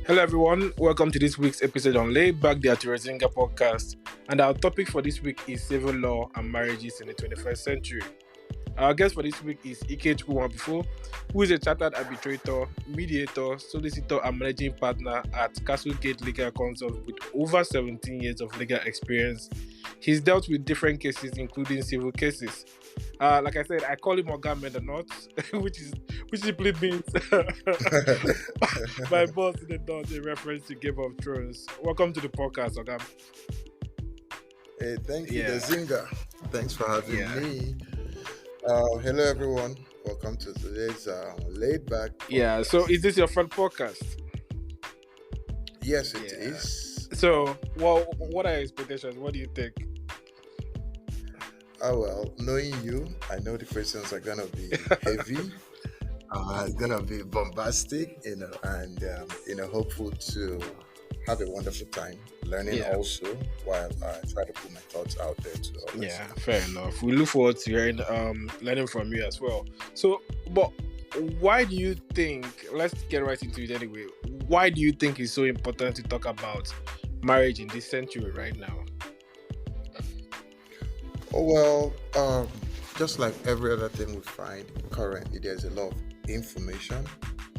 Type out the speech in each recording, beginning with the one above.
Hello, everyone. Welcome to this week's episode on Laid Back the Aturazinga podcast. And our topic for this week is civil law and marriages in the 21st century. Our guest for this week is Ikechukwu Nwabufo, who is a chartered arbitrator, mediator, solicitor, and managing partner at Castlegate Legal Consult with over 17 years of legal experience. He's dealt with different cases, including civil cases. Like I said, I call him Oga Mendenot, which simply means my boss in the dot in reference to Game of Thrones. Welcome to the podcast, Oga. Hey, thank you, Dazinga. Thanks for having me. Hello, everyone. Welcome to today's Laid Back podcast. Yeah, so is this your front podcast? Yes, it is. So, well, what are your expectations? What do you think? Well, knowing you, I know the questions are going to be heavy. It's going to be bombastic, and, hopeful to have a wonderful time learning also while I try to put my thoughts out there to others. Yeah, fair enough. We look forward to hearing, learning from you as well. So, but why do you think, let's get right into it anyway, why do you think it's so important to talk about marriage in this century right now? Oh, well, just like every other thing we find currently, there's a lot of information,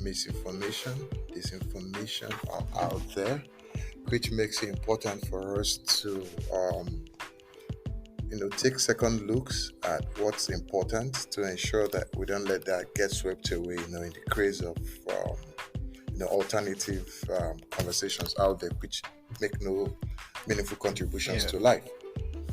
misinformation, disinformation are out there, which makes it important for us to, take second looks at what's important to ensure that we don't let that get swept away, in the craze of, alternative conversations out there, which make no meaningful contributions to life.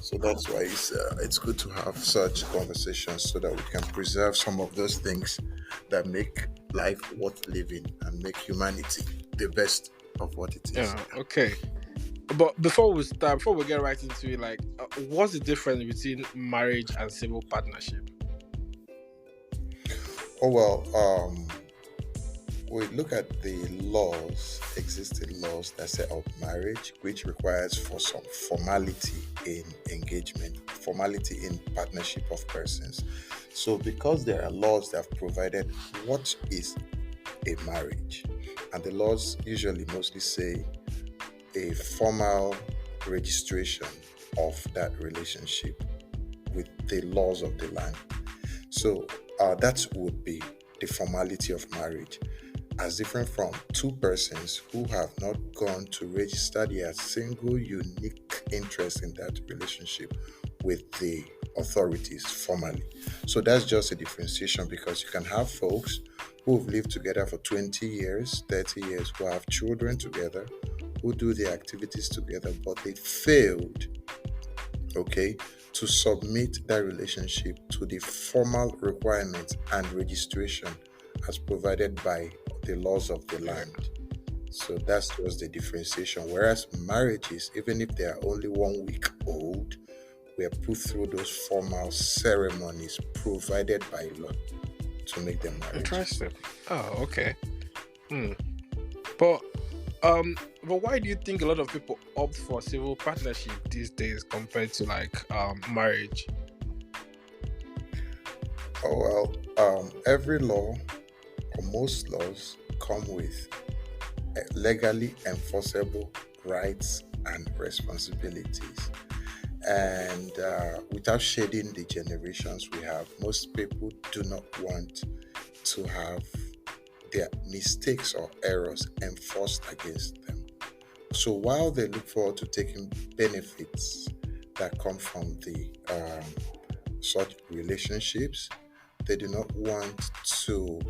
So that's why it's good to have such conversations so that we can preserve some of those things that make life worth living and make humanity the best of what it is. Yeah, okay. But before we get right into it, what's the difference between marriage and civil partnership? Oh, well, we look at the existing laws that set up marriage, which requires for some formality in engagement, formality in partnership of persons. So because there are laws that have provided what is a marriage, and the laws usually mostly say a formal registration of that relationship with the laws of the land. So that would be the formality of marriage, as different from two persons who have not gone to register their single unique interest in that relationship with the authorities formally. So that's just a differentiation, because you can have folks who have lived together for 20 years, 30 years, who have children together, who do their activities together, but they failed, to submit that relationship to the formal requirements and registration as provided by the laws of the land. So that's just the differentiation. Whereas marriages, even if they are only 1 week old, we are put through those formal ceremonies provided by law to make them marriage. Interesting. Oh, okay. But why do you think a lot of people opt for civil partnership these days compared to marriage? Oh, well, every law or most laws come with legally enforceable rights and responsibilities. And without shedding the generations we have, most people do not want to have their mistakes or errors enforced against them. So while they look forward to taking benefits that come from the such relationships, they do not want to,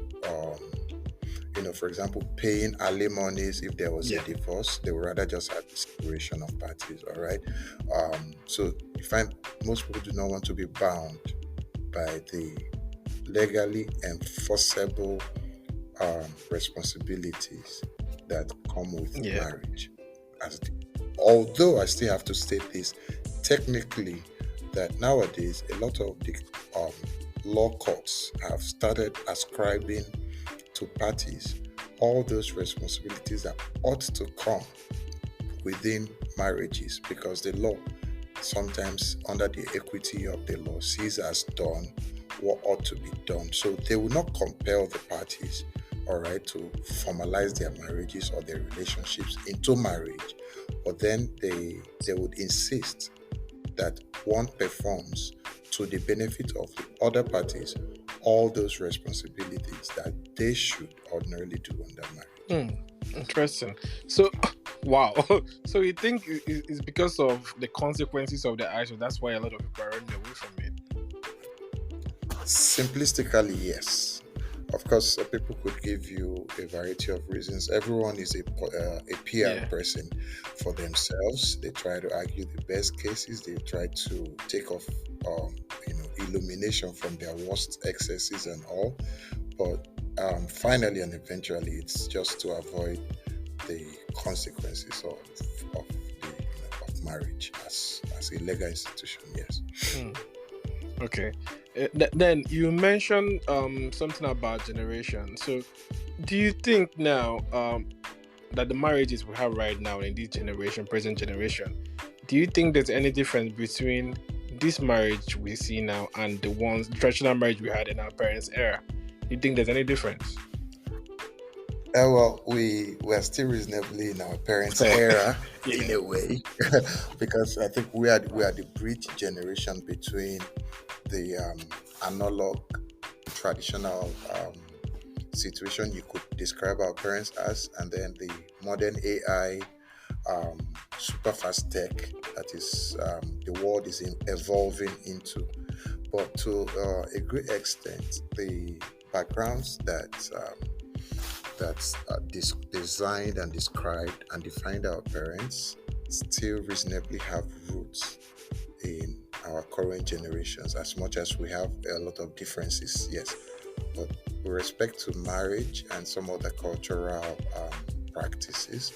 for example, paying alimonies if there was a divorce. They would rather just have the separation of parties, all right? So you find most people do not want to be bound by the legally enforceable responsibilities that come with marriage. Although I still have to state this technically, that nowadays a lot of the law courts have started ascribing to parties all those responsibilities that ought to come within marriages, because the law sometimes, under the equity of the law, sees as done what ought to be done. So they will not compel the parties all right, to formalize their marriages or their relationships into marriage, but then they would insist that one performs to the benefit of the other parties all those responsibilities that they should ordinarily do under marriage. Interesting. So, wow. So you think it's because of the consequences of the action? That's why a lot of people are running away from it. Simplistically, yes. Of course, people could give you a variety of reasons. Everyone is a PR Yeah. person for themselves. They try to argue the best cases. They try to take off, illumination from their worst excesses and all. But finally and eventually, it's just to avoid the consequences of marriage as a legal institution. Yes. Okay. Then you mentioned something about generation. So, do you think now that the marriages we have right now in this generation, present generation, do you think there's any difference between this marriage we see now and the traditional marriage we had in our parents' era? Do you think there's any difference? Well, we are still reasonably in our parents' era in Yeah. a way, because I think we are the bridge generation between the analog traditional situation you could describe our parents as, and then the modern AI super fast tech that is the world is evolving into. But to a great extent, the backgrounds that's designed and described and defined our parents still reasonably have roots in our current generations, as much as we have a lot of differences, yes. But with respect to marriage and some other cultural practices,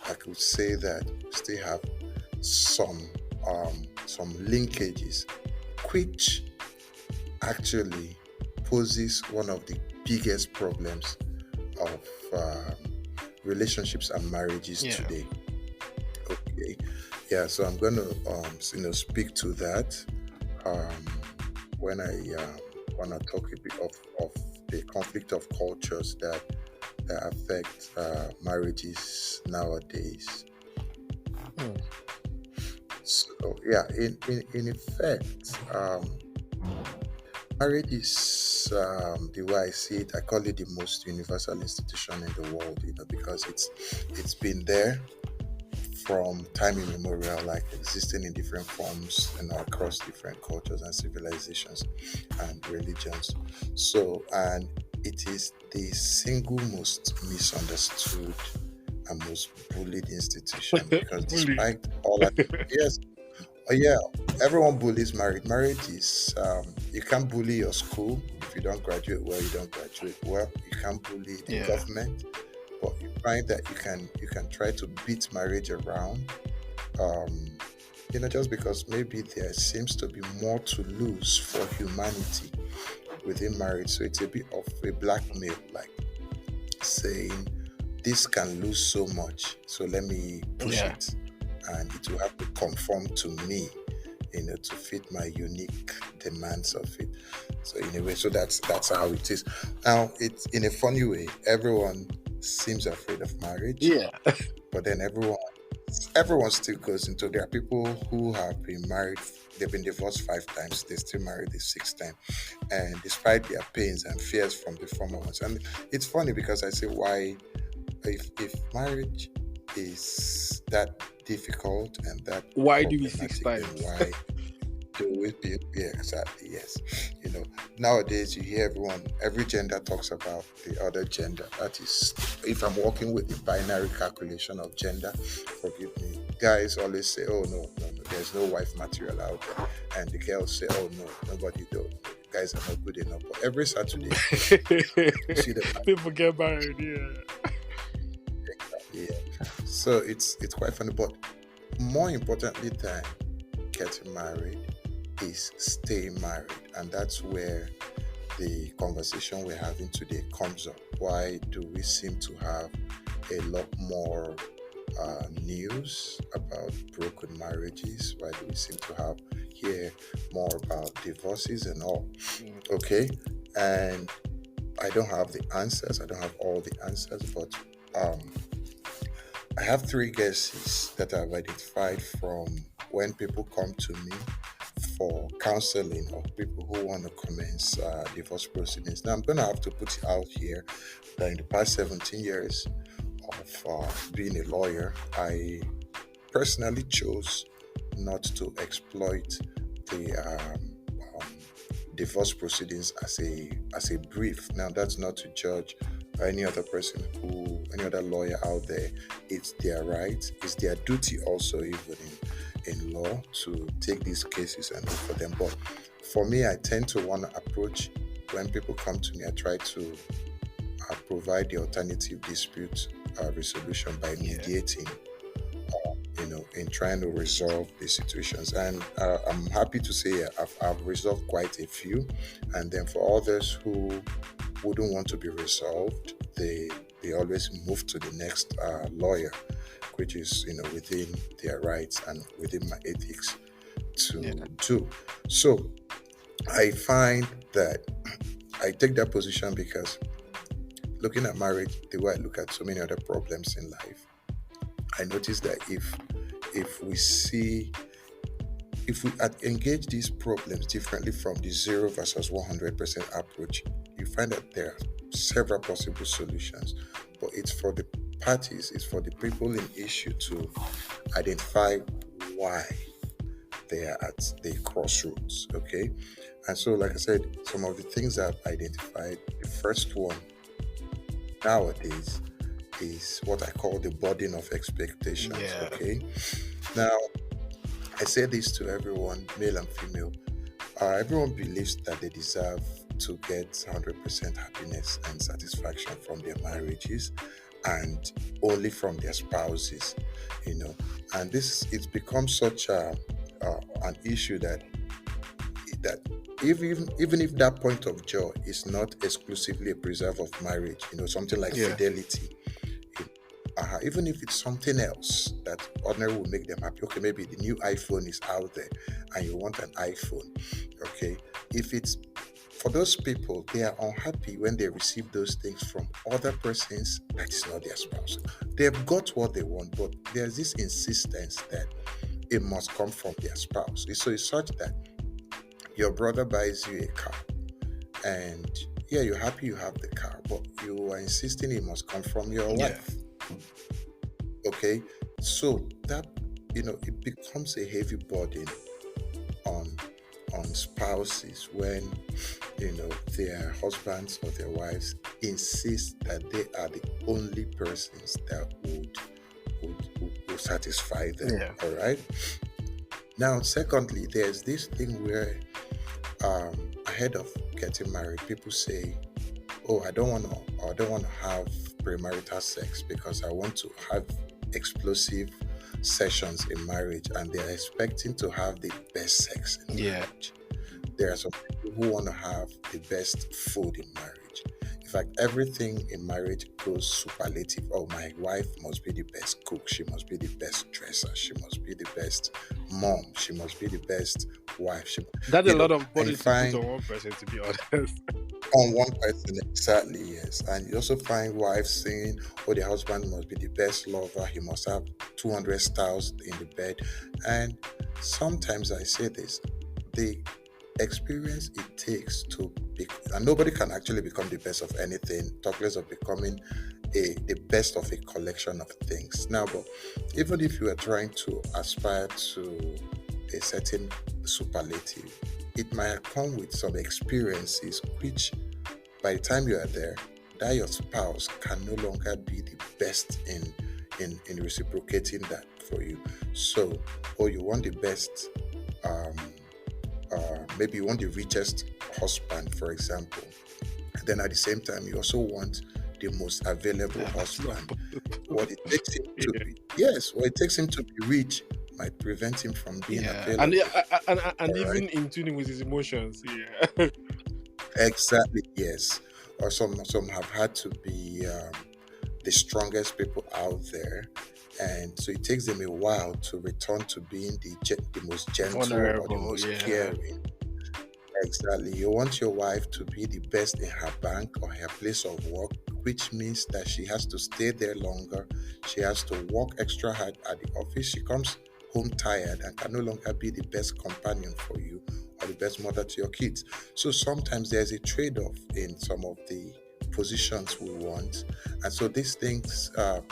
I could say that we still have some linkages, which actually poses one of the biggest problems of relationships and marriages today. Okay, yeah. So I'm going to speak to that when I want to talk a bit of the conflict of cultures that affect marriages nowadays. So yeah, in effect, marriage is the way I see it. I call it the most universal institution in the world, because it's been there from time immemorial, like existing in different forms and across different cultures and civilizations and religions. So, and it is the single most misunderstood and most bullied institution, because despite all that, yes, yeah, everyone bullies marriage. Marriage is you can't bully your school. If you don't graduate well, you don't graduate well. You can't bully the government, but you find that you can try to beat marriage around. Just because maybe there seems to be more to lose for humanity within marriage. So it's a bit of a blackmail, like saying this can lose so much, so let me push it, and it will have to conform to me, to fit my unique demands of it. So in a way, so that's how it is. Now, it's in a funny way, everyone seems afraid of marriage, but then everyone still goes into. There are people who have been married, they've been divorced 5 times, they still married the 6th time, and despite their pains and fears from the former ones. And it's funny because I say, why, if marriage is that difficult and that why do we 6 problematic, times? then why do we be? Yeah, exactly. Yes. Nowadays you hear every gender talks about the other gender. That is, if I'm working with the binary calculation of gender, forgive me, guys always say, oh no, there's no wife material out there, and the girls say, oh no, nobody do. Guys are not good enough. But every Saturday, you see the people get married. Yeah. So it's quite funny, but more importantly than getting married is staying married, and that's where the conversation we're having today comes up. Why do we seem to have a lot more news about broken marriages? Why do we seem to hear more about divorces and all? Okay, and I don't have the answers. I don't have all the answers, but um, I have three guesses that I've identified from when people come to me for counseling or people who want to commence divorce proceedings. Now, I'm going to have to put it out here that in the past 17 years of being a lawyer, I personally chose not to exploit the divorce proceedings as a brief. Now, that's not to judge any other person who any other lawyer out there. It's their right, it's their duty also, even in law, to take these cases and look for them. But for me, I tend to want to approach when people come to me. I try to provide the alternative dispute resolution by Yeah. mediating, in trying to resolve the situations. And I'm happy to say I've resolved quite a few. And then for others who wouldn't want to be resolved, they always move to the next lawyer, which is within their rights and within my ethics to Yeah. do. So I find that I take that position because looking at marriage, the way I look at so many other problems in life, I notice that if we engage these problems differently from the 0 versus 100% approach, you find that there are several possible solutions. But it's for the parties, it's for the people in issue to identify why they are at the crossroads. Okay. And so, like I said, some of the things I've identified, the first one nowadays is what I call the burden of expectations. Yeah. Okay. Now, I say this to everyone, male and female. Everyone believes that they deserve to get 100% happiness and satisfaction from their marriages and only from their spouses, And it's become such an issue that even if that point of joy is not exclusively a preserve of marriage, something like Yeah. fidelity, even if it's something else that ordinarily will make them happy. Okay, maybe the new iPhone is out there and you want an iPhone. Okay, if it's for those people, they are unhappy when they receive those things from other persons that is not their spouse. They've got what they want, but there's this insistence that it must come from their spouse. So it's such that your brother buys you a car, and yeah, you're happy you have the car, but you are insisting it must come from your Yeah. wife. Okay, so that it becomes a heavy burden on spouses when their husbands or their wives insist that they are the only persons that would satisfy them. Yeah. All right. Now, secondly, there's this thing where ahead of getting married, people say, "Oh, I don't want to have premarital sex because I want to have explosive sessions in marriage," and they're expecting to have the best sex in Yeah. marriage. There are some people who want to have the best food in marriage. In fact, everything in marriage goes superlative. Oh, my wife must be the best cook. She must be the best dresser. She must be the best mom. She must be the best wife. That's a lot of And body you to put find on one person, to be honest. on one person, exactly, yes. And you also find wives saying, "Oh, the husband must be the best lover. He must have 200 styles in the bed." And sometimes I say this, the experience it takes to be, and nobody can actually become the best of anything, talk less of becoming the best of a collection of things. Now, but even if you are trying to aspire to a certain superlative, it might come with some experiences which, by the time you are there, that your spouse can no longer be the best in reciprocating that for you. So, or you want the best, maybe you want the richest husband, for example. And then at the same time, you also want the most available That's not husband. What it takes him to Yeah. be, yes, what it takes him to be rich might prevent him from being Yeah. available. And All right. even in tuning with his emotions. Yeah. Exactly, yes. Or some have had to be the strongest people out there, and so it takes them a while to return to being the most gentle or the Vulnerable. most Yeah. caring. Exactly. You want your wife to be the best in her bank or her place of work, which means that she has to stay there longer. She has to work extra hard at the office. She comes home tired and can no longer be the best companion for you or the best mother to your kids. So sometimes there's a trade off in some of the positions we want. And so these things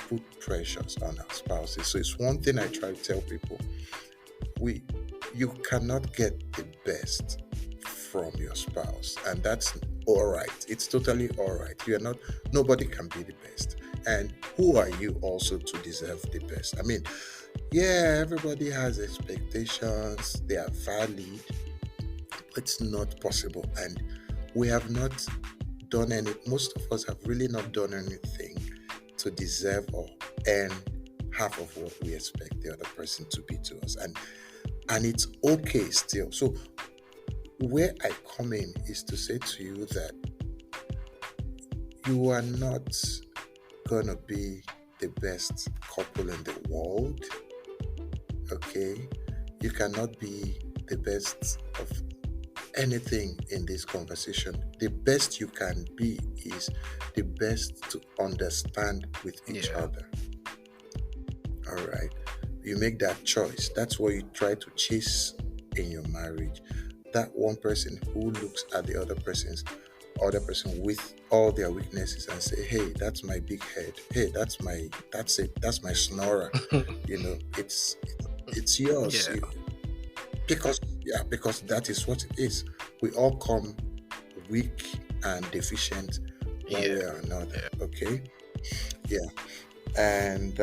put pressures on our spouses. So it's one thing I try to tell people, we you cannot get the best from your spouse, and that's all right. It's totally all right. You're not Nobody can be the best, and who are you also to deserve the best? I mean, yeah, everybody has expectations, they are valid. It's not possible, and we have not done any most of us have really not done anything to deserve or earn half of what we expect the other person to be to us, and it's okay still. So where I come in is to say to you that you are not gonna be the best couple in the world, okay? You cannot be the best of anything in this conversation. The best you can be is the best to understand with each Yeah. other. All right. You make that choice. That's what you try to chase in your marriage. That one person who looks at the other person with all their weaknesses and say, "Hey, that's my big head. Hey, that's my snorer." You know, it's yours. Yeah. Because that is what it is. We all come weak and deficient one Yeah. way or another. Yeah. Okay. Yeah. And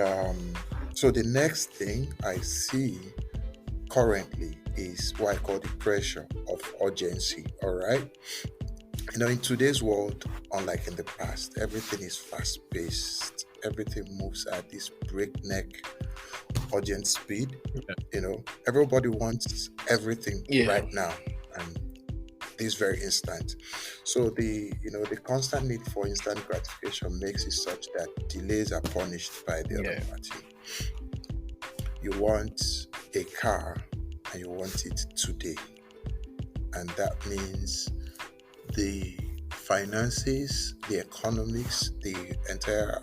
so the next thing I see currently is what I call the pressure of urgency. All right. In today's world, unlike in the past, everything is fast paced. Everything moves at this breakneck, urgent speed. Everybody wants everything Yeah. right now and this very instant. So the constant need for instant gratification makes it such that delays are punished by the other Yeah. party. You want a car and you want it today, and that means the finances, the economics, the entire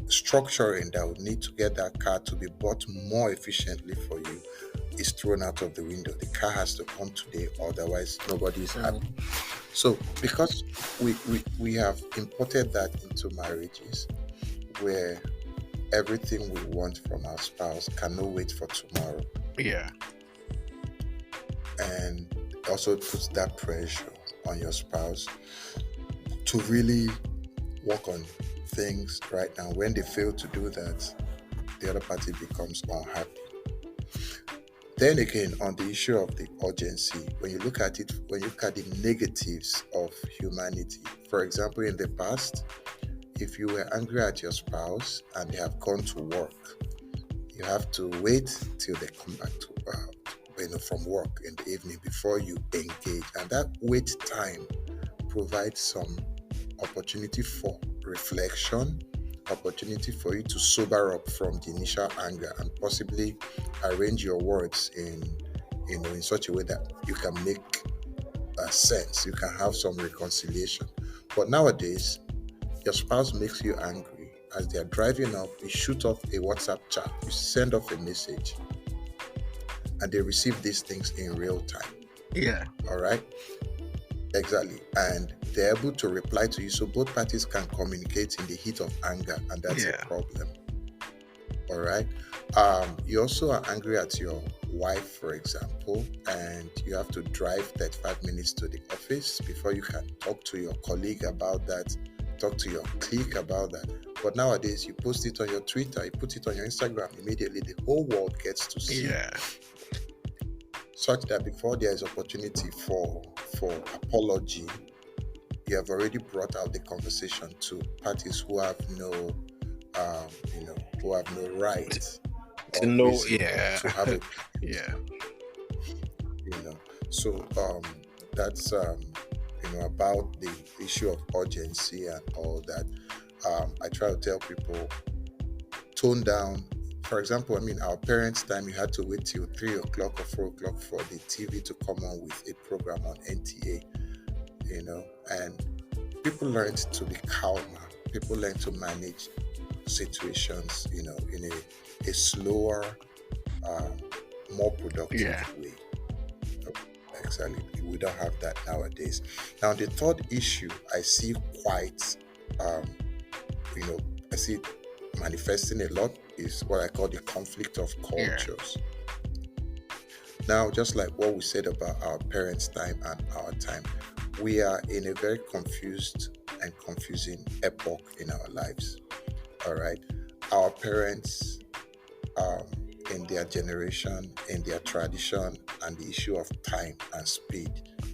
structuring that would need to get that car to be bought more efficiently for you is thrown out of the window. The car has to come today, otherwise nobody is happy. So because we have imported that into marriages where everything we want from our spouse cannot wait for tomorrow, Yeah. and also puts that pressure on your spouse to really work on things right now. When they fail to do that, the other party becomes unhappy. Then again, on the issue of the urgency, when you look at the negatives of humanity, for example, in the past, if you were angry at your spouse and they have gone to work, you have to wait till they come back to from work in the evening before you engage, and that wait time provides some opportunity for reflection, opportunity for you to sober up from the initial anger and possibly arrange your words in such a way that you can make sense, you can have some reconciliation. But nowadays, your spouse makes you angry. As they are driving up, you shoot off a WhatsApp chat, you send off a message, and they receive these things in real time. Yeah. All right. Exactly. And they're able to reply to you, so both parties can communicate in the heat of anger, and that's a problem. All right. You also are angry at your wife, for example, and you have to drive 35 minutes to the office before you can talk to your colleague about that, talk to your clique about that. But nowadays, you post it on your Twitter, you put it on your Instagram, immediately the whole world gets to see. Yeah. Such that before there is opportunity for apology, you have already brought out the conversation to parties who have no right To or know. reason Yeah. to have it. Yeah. So that's about the issue of urgency and all that. I try to tell people, tone down for example, I mean, our parents' time, you had to wait till 3 o'clock or 4 o'clock for the TV to come on with a program on NTA, and people learned to be calmer. People learned to manage situations, in a slower, um, more productive Yeah. way. Exactly. We don't have that nowadays. Now, the third issue I see quite, um, you know, I see it manifesting a lot is what I call the conflict of Yeah. cultures. Now, just like what we said about our parents' time and our time, we are in a very confused and confusing epoch in our lives. All right. Our parents, um, in their generation, in their tradition, and the issue of time and speed,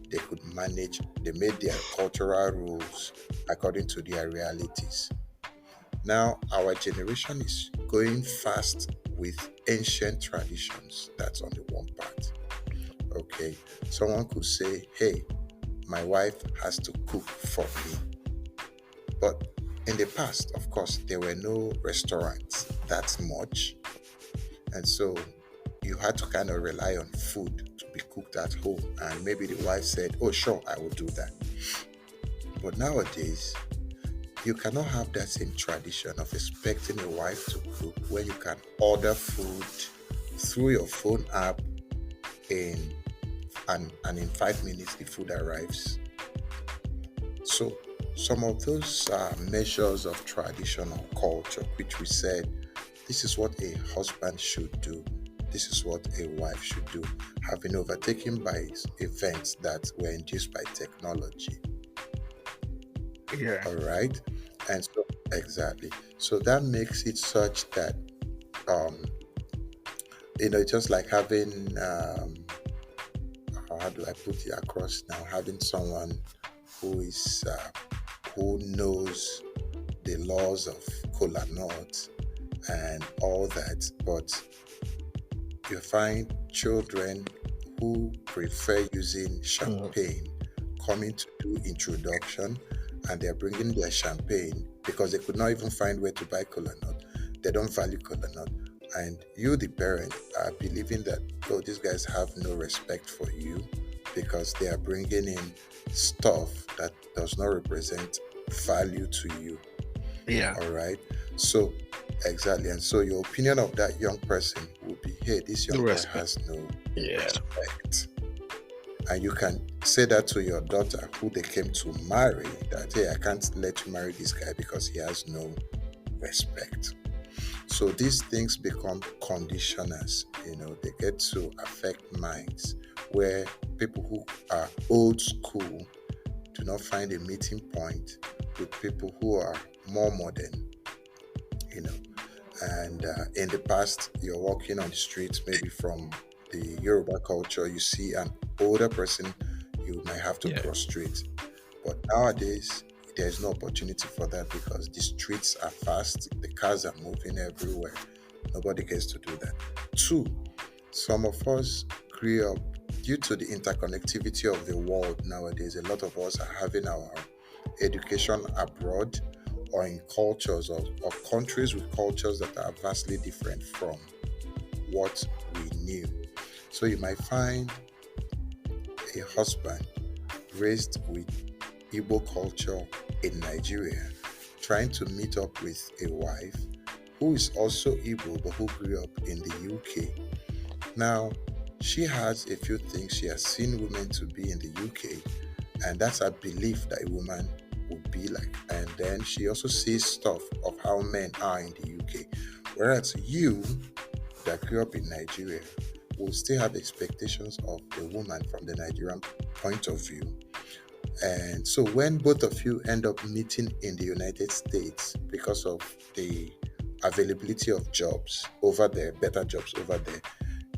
they could manage, they made their cultural rules according to their realities. Now, our generation is going fast with ancient traditions. That's on the one part. Okay. Someone could say, hey, my wife has to cook for me. But in the past, of course, there were no restaurants that much. And so you had to kind of rely on food to be cooked at home. And maybe the wife said, oh, sure, I will do that. But nowadays, you cannot have that same tradition of expecting a wife to cook when you can order food through your phone app in and in 5 minutes the food arrives. So some of those measures of traditional culture, which we said this is what a husband should do, this is what a wife should do, have been overtaken by events that were induced by technology. Yeah. All right. And so, exactly. So that makes it such that, um, just like having, how do I put it across now? Having someone who is, who knows the laws of cola nut and all that, but you find children who prefer using Mm. champagne coming to do introduction, and they're bringing their champagne because they could not even find where to buy cola nut. They don't value cola nut. And you, the parent, are believing that, oh, these guys have no respect for you because they are bringing in stuff that does not represent value to you. Yeah. All right. So, exactly. And so your opinion of that young person would be, hey, this No young boy respect. has no Yeah. respect. And you can say that to your daughter who they came to marry, that, hey, I can't let you marry this guy because he has no respect. So these things become conditioners, they get to affect minds where people who are old school do not find a meeting point with people who are more modern, you know. And in the past, you're walking on the streets, maybe from the Yoruba culture, you see an older person, you might have to Yeah. prostrate. But nowadays, there's no opportunity for that because the streets are fast, the cars are moving everywhere. Nobody gets to do that. Two, some of us grew up due to the interconnectivity of the world nowadays. A lot of us are having our education abroad or in cultures or countries with cultures that are vastly different from what we knew. So you might find a husband raised with Igbo culture in Nigeria trying to meet up with a wife who is also Igbo but who grew up in the UK. Now, she has a few things she has seen women to be in the UK, and that's a belief that a woman would be like. And then she also sees stuff of how men are in the UK. Whereas you, that grew up in Nigeria, will still have expectations of a woman from the Nigerian point of view. And so when both of you end up meeting in the United States because of the availability of jobs over there, better jobs over there,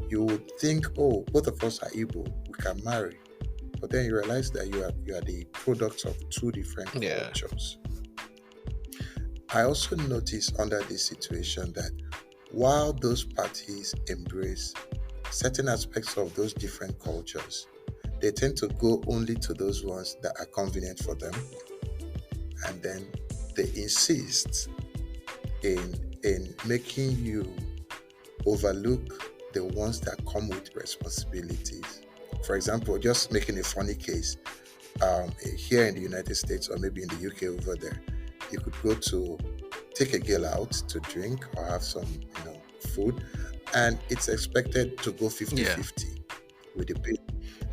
you would think, oh, both of us are Igbo, we can marry. But then you realize that you are the products of two different Yeah. cultures. I also notice under this situation that while those parties embrace certain aspects of those different cultures, they tend to go only to those ones that are convenient for them, and then they insist in making you overlook the ones that come with responsibilities. For example, just making a funny case, here in the United States or maybe in the UK over there, you could go to take a girl out to drink or have some, food, and it's expected to go Yeah. 50-50 with the pay.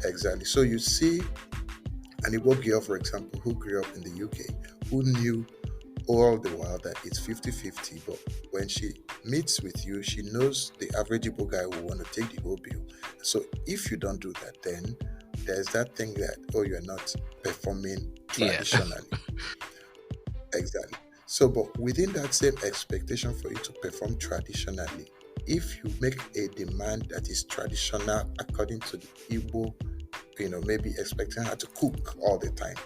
Exactly. So you see an Igbo girl, for example, who grew up in the UK, who knew all the while that it's 50-50, but when she meets with you, she knows the average Igbo guy will want to take the whole bill. So if you don't do that, then there's that thing that, oh, you're not performing Yeah. traditionally. Exactly. So, but within that same expectation for you to perform traditionally, if you make a demand that is traditional according to the Igbo, maybe expecting her to cook all the time,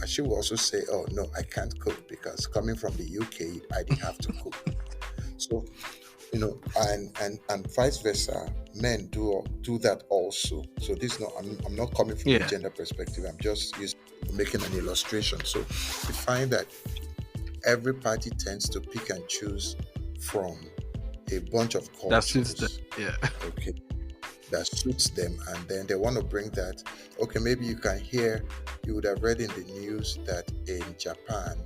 and she will also say, oh, no, I can't cook because coming from the UK, I didn't have to cook. So, and vice versa, men do that also. So this no, I'm not coming from a Yeah. gender perspective. I'm just making an illustration. So you find that every party tends to pick and choose from a bunch of That suits them. cultures, Yeah. okay, that suits them, and then they want to bring that. Okay, maybe you would have read in the news that in Japan,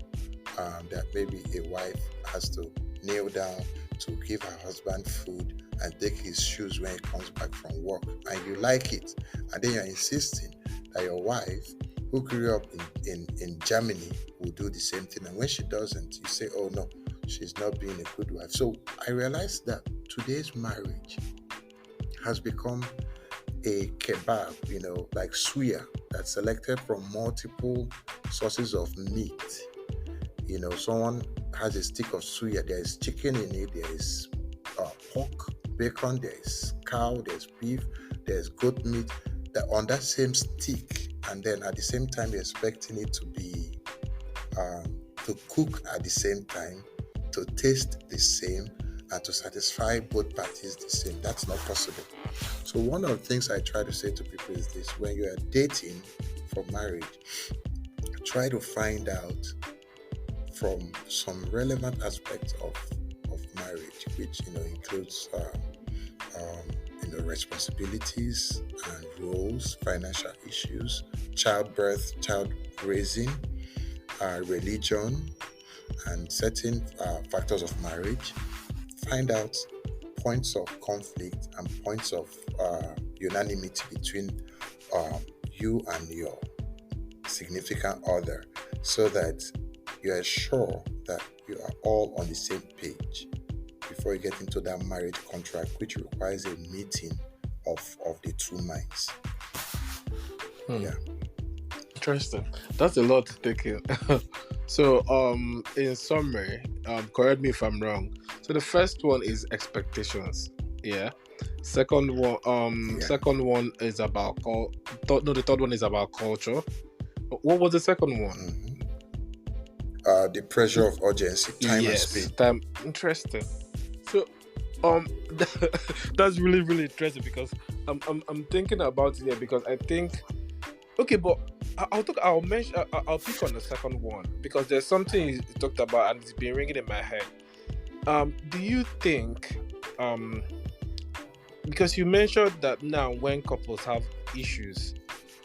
that maybe a wife has to kneel down to give her husband food and take his shoes when he comes back from work, and you like it, and then you're insisting that your wife, who grew up in Germany, will do the same thing, and when she doesn't, you say, oh no, she's not being a good wife. So I realized that today's marriage has become a kebab, like suya, that's selected from multiple sources of meat. Someone has a stick of suya, there is chicken in it, there is pork, bacon, there is cow, there's beef, there's goat meat, that on that same stick, and then at the same time you're expecting it to be to cook at the same time, to taste the same, and to satisfy both parties the same. That's not possible. So one of the things I try to say to people is this: when you are dating for marriage, try to find out from some relevant aspects of marriage, which includes responsibilities and roles, financial issues, childbirth, child raising, religion, and certain factors of marriage. Find out points of conflict and points of unanimity between you and your significant other, so that you are sure that you are all on the same page before you get into that marriage contract, which requires a meeting of the two minds. Hmm. Yeah. Interesting. That's a lot to take in. So, in summary, correct me if I'm wrong. So the first one is expectations. Yeah. Second one, Yeah. second one is about the third one is about culture. What was the second one? The pressure of urgency, time and Yes, speed. time. Interesting. So, um, that's really really interesting because I'm thinking about it here because I think okay, but I'll mention. I'll pick on the second one because there's something you talked about and it's been ringing in my head. Do you think because you mentioned that now when couples have issues,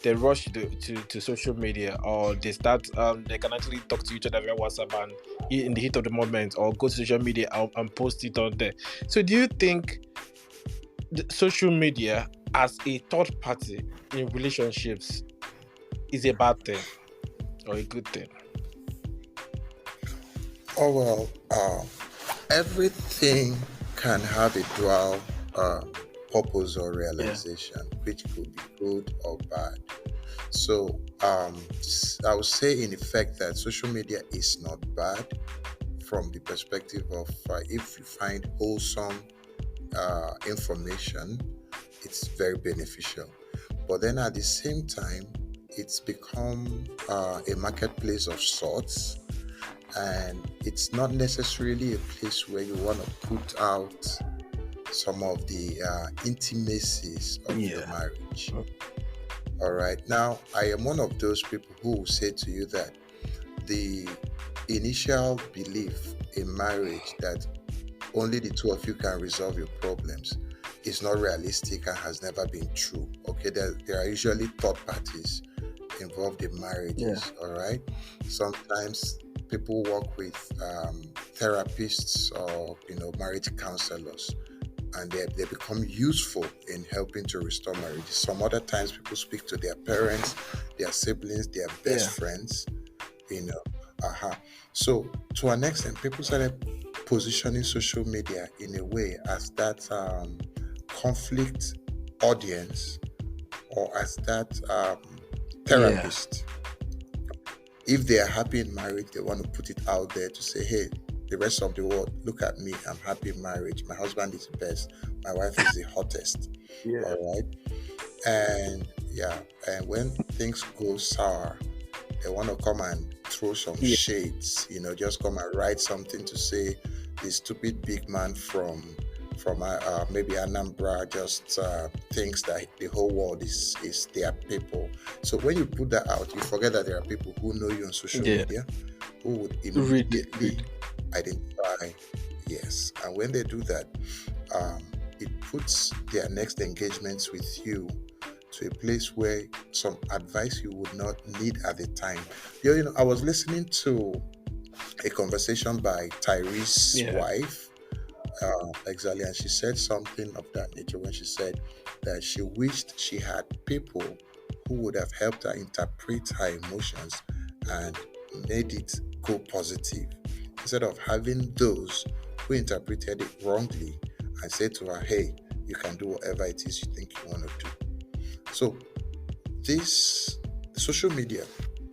they rush to social media or they start they can actually talk to each other via WhatsApp and in the heat of the moment or go to social media and post it on there. So do you think the social media as a third party in relationships is a bad thing or a good thing? Oh well, everything can have a dual purpose or realization, which could be good or bad. So I would say in effect that social media is not bad from the perspective of if you find wholesome information, it's very beneficial. But then at the same time, it's become a marketplace of sorts, and it's not necessarily a place where you want to put out some of the intimacies of your marriage. All right. Now, I am one of those people who will say to you that the initial belief in marriage that, only the two of you can resolve your problems is not realistic and has never been true. Okay, there are usually third parties involved in Yeah. marriages. All right, sometimes people work with therapists or marriage counselors, and they become useful in helping to restore marriages. Some other times people speak to their parents, their siblings, their best Yeah. friends, you know. So to an extent, people started positioning social media in a way as that conflict audience, or as that Yeah. therapist. If they are happy in marriage, they want to put it out there to say, hey, the rest of the world, look at me, I'm happy in marriage, my husband is the best, my wife is the hottest. Yeah. All right. And yeah, and when things go sour, they want to come and throw some Yeah. shades, just come and write something to say the stupid big man from maybe Anambra just thinks that the whole world is their people. So when you put that out, you forget that there are people who know you on social Yeah. media who would Read. immediately identify. Yes, and when they do that, um, it puts their next engagements with you to a place where some advice you would not need at the time. I was listening to a conversation by Tyrese's Yeah. wife, exactly, and she said something of that nature when she said that she wished she had people who would have helped her interpret her emotions and made it go positive, instead of having those who interpreted it wrongly and said to her, hey, you can do whatever it is you think you want to do. So this social media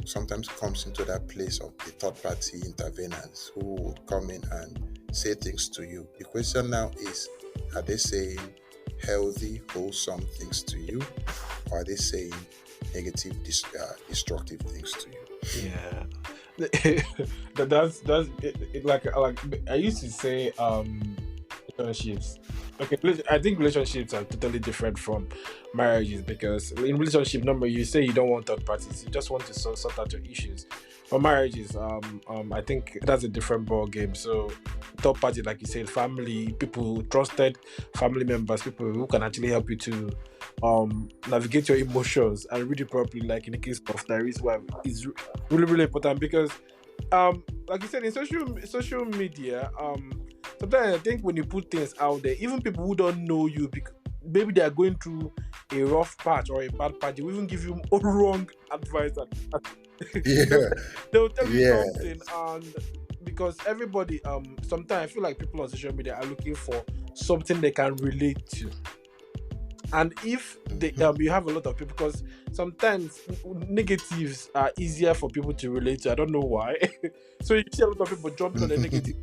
sometimes comes into that place of the third party interveners who will come in and say things to you. The question now is, are they saying healthy, wholesome things to you, or are they saying negative, destructive things to you? Yeah. That's like I used to say relationships. Okay, I think relationships are totally different from marriages, because in relationship, number you say you don't want third parties, you just want to sort out your issues. For marriages, I think that's a different ball game. So third party, like you said, family, people, trusted family members, people who can actually help you to navigate your emotions and read it properly. Like in the case of Tyrese wife, is really really important, because like you said, in social media, sometimes I think when you put things out there, even people who don't know you, maybe they are going through a rough patch or a bad patch, they will even give you wrong advice. they'll, Yeah, they'll tell you yeah. something, and because everybody, sometimes I feel like people on social media are looking for something they can relate to. And if they, Mhm. you have a lot of people, because sometimes negatives are easier for people to relate to. I don't know why. So you see a lot of people jumping on the negative.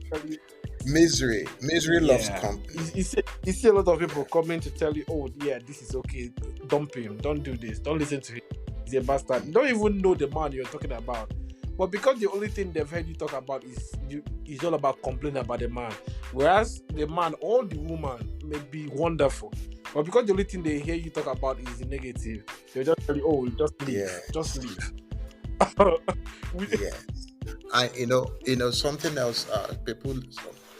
Misery loves Yeah, company. you see a lot of people Yeah, coming to tell you, oh yeah, this is okay, dump him, don't do this, don't listen to him, he's a bastard. You don't even know the man you're talking about, but because the only thing they've heard you talk about is all about complaining about the man, whereas the man or the woman may be wonderful, but because the only thing they hear you talk about is the negative, they just tell you, oh, just yes, leave. We- yes. I something else.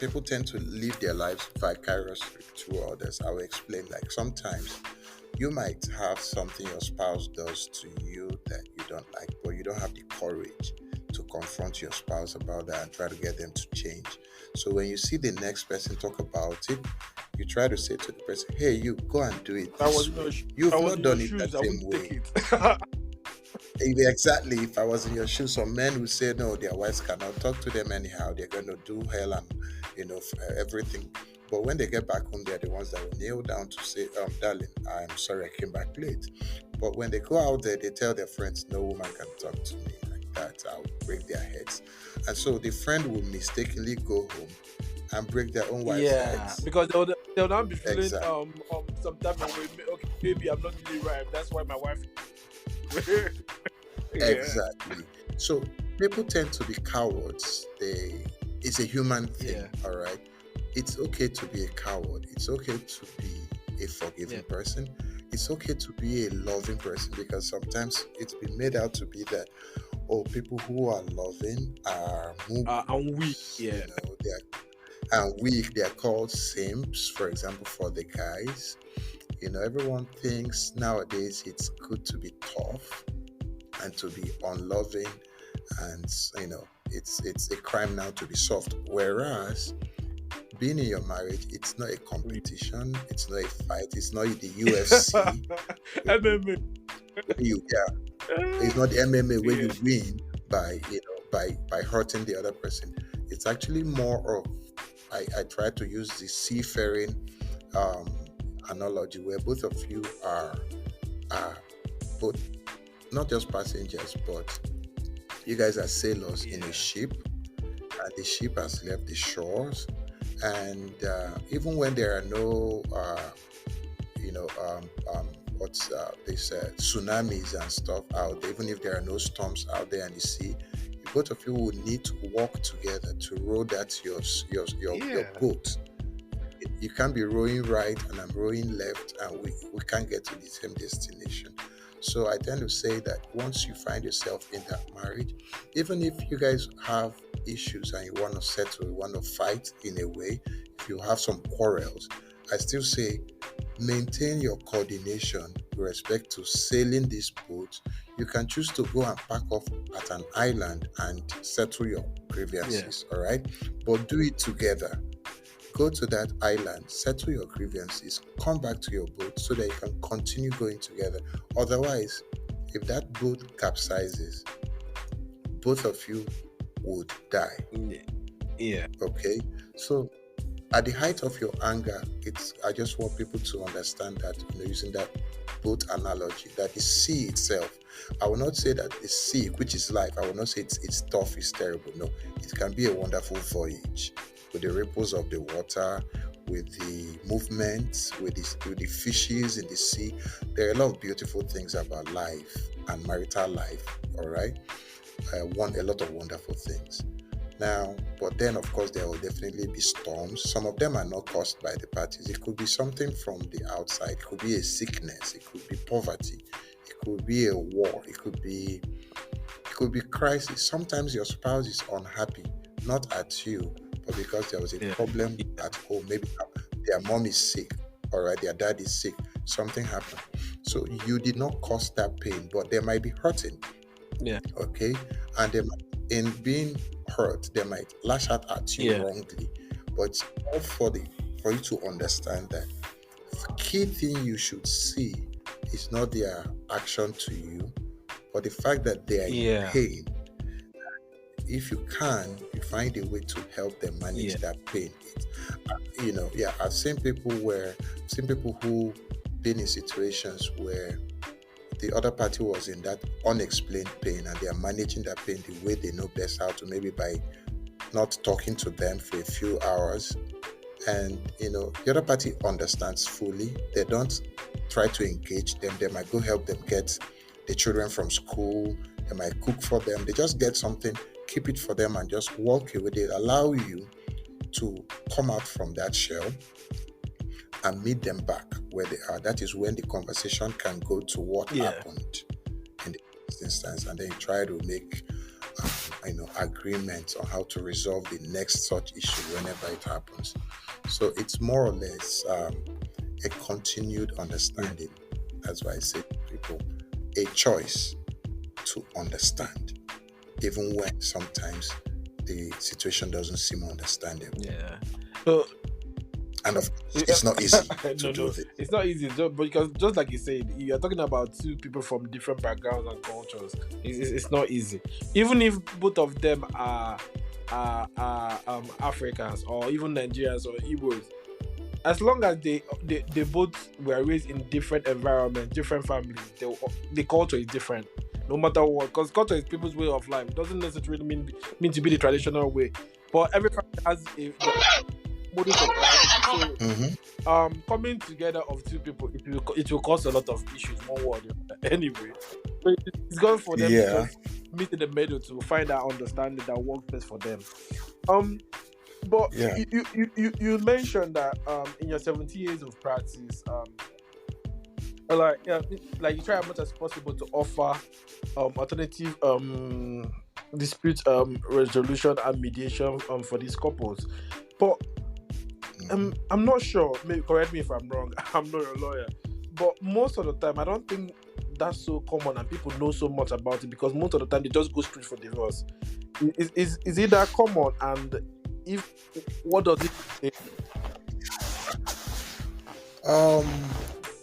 People tend to live their lives vicariously through others. I will explain. Like sometimes you might have something your spouse does to you that you don't like, but you don't have the courage to confront your spouse about that and try to get them to change. So when you see the next person talk about it, you try to say to the person, "Hey, you go and do it I was this in your way. sh- I You've was not in your done it that shoes, I same wouldn't take way." it. Exactly. If I was in your shoes, some men would say no, their wives cannot talk to them anyhow. They're going to do hell and everything. But when they get back home, they're the ones that will kneel down to say, darling, I'm sorry I came back late. But when they go out there, they tell their friends, no woman can talk to me like that. I'll break their heads. And so the friend will mistakenly go home and break their own wife's Yeah, heads. because they'll not be feeling Exactly. some type of way. Okay, maybe I'm not really right. That's why my wife. Yeah, Exactly. So people tend to be cowards. It's a human thing, yeah, all right? It's okay to be a coward. It's okay to be a yeah. forgiving person. It's okay to be a loving person, because sometimes it's been made out to be that, oh, people who are loving are And we, mugus. yeah, They're And we, they are called simps, for example, for the guys. Everyone thinks nowadays it's good to be tough and to be unloving, and it's a crime now to be soft. Whereas being in your marriage, it's not a competition, it's not a fight, it's not the UFC. MMA. It's not the MMA where Yeah. you win by hurting the other person. It's actually more of, I try to use the seafaring um, analogy, where both of you are both not just passengers, but you guys are sailors in a ship, and the ship has left the shores. And even when there are no, what's this tsunamis and stuff out there, even if there are no storms out there in the sea, both of you will need to work together to row that your boat. You can't be rowing right and I'm rowing left, and we can't get to the same destination. So I tend to say that once you find yourself in that marriage, even if you guys have issues and you want to settle, you want to fight in a way, if you have some quarrels, I still say maintain your coordination with respect to sailing this boat. You can choose to go and park off at an island and settle your grievances, all right? But do it together. Go to that island, settle your grievances, come back to your boat so that you can continue going together. Otherwise, if that boat capsizes, both of you would die. Yeah. Okay? So at the height of your anger, I just want people to understand that, using that boat analogy, that the sea itself, I will not say that the sea, which is life, I will not say it's tough, it's terrible. No, it can be a wonderful voyage with the ripples of the water, with the movements, with the fishes in the sea. There are a lot of beautiful things about life and marital life, all right? A lot of wonderful things. Now, but then of course there will definitely be storms. Some of them are not caused by the parties. It could be something from the outside. It could be a sickness. It could be poverty. It could be a war. It could be crisis. Sometimes your spouse is unhappy, not at you, but because there was a problem at home. Maybe their mom is sick, all right, their dad is sick. Something happened. So you did not cause that pain, but they might be hurting. Yeah. Okay, and in being hurt, they might lash out at you wrongly. But it's all for you to understand that the key thing you should see is not their action to you, but the fact that they are in pain. If you can, you find a way to help them manage that pain. I've seen people who been in situations where the other party was in that unexplained pain, and they are managing that pain the way they know best how to, maybe by not talking to them for a few hours. And the other party understands fully. They don't try to engage them. They might go help them get the children from school. They might cook for them. They just get something, keep it for them, and just walk away. They allow you to come out from that shell and meet them back where they are. That is when the conversation can go to what happened in the first instance, and then you try to make agreements on how to resolve the next such issue whenever it happens. So it's more or less a continued understanding. That's why I say to people, a choice to understand, even when sometimes the situation doesn't seem understandable. Yeah. So, and it's not easy to do this. It's not easy, because just like you said, you're talking about two people from different backgrounds and cultures. It's not easy. Even if both of them are Africans or even Nigerians or Igbos, as long as they both were raised in different environments, different families, the culture is different. No matter what, because culture is people's way of life. It doesn't necessarily mean to be the traditional way, but every family has a modus operandi. So, coming together of two people, it will cause a lot of issues. One word, anyway. So it's going for them to just meet in the middle to find that understanding that works best for them. But you mentioned that in your 70 years of practice, like you try as much as possible to offer alternative dispute resolution and mediation for these couples. But I'm not sure. Maybe correct me if I'm wrong. I'm not a lawyer, but most of the time, I don't think that's so common and people know so much about it because most of the time they just go straight for divorce. Is it that common? And if what does it say? Um,